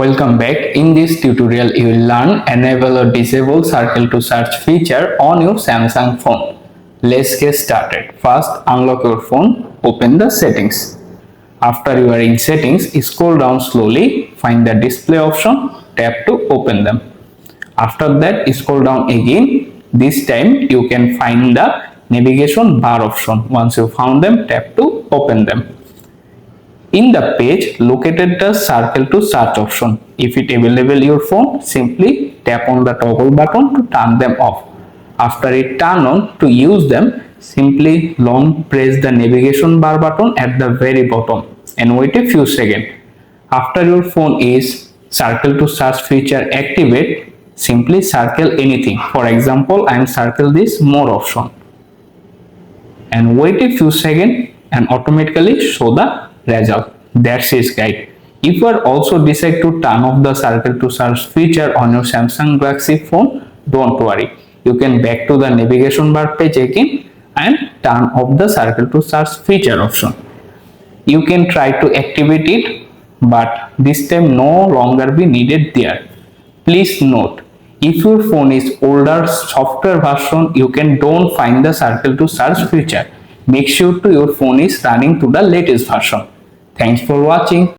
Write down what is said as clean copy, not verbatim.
Welcome back. In this tutorial, you will learn enable or disable circle to search feature on your Samsung phone. Let's get started. First, unlock your phone, open the settings. After you are in settings, scroll down slowly, find the display option, tap to open them. After that, scroll down again. This time you can find the navigation bar option. Once you found them, tap to open them. In the page, located the circle to search option. If it available your phone, simply tap on the toggle button to turn them off. After it turn on, to use them, simply long press the navigation bar button at the very bottom and wait a few seconds. After your phone is circle to search feature activate, simply circle anything. For example, I am circle this more option and wait a few seconds and automatically show the result. That's it, guys. If you are also decide to turn off the circle to search feature on your Samsung Galaxy phone, don't worry. You can back to the navigation bar page again and turn off the circle to search feature option. You can try to activate it, but this time no longer be needed there. Please note, if your phone is older software version, you can don't find the circle to search feature. Make sure to your phone is running to the latest version. Thanks for watching.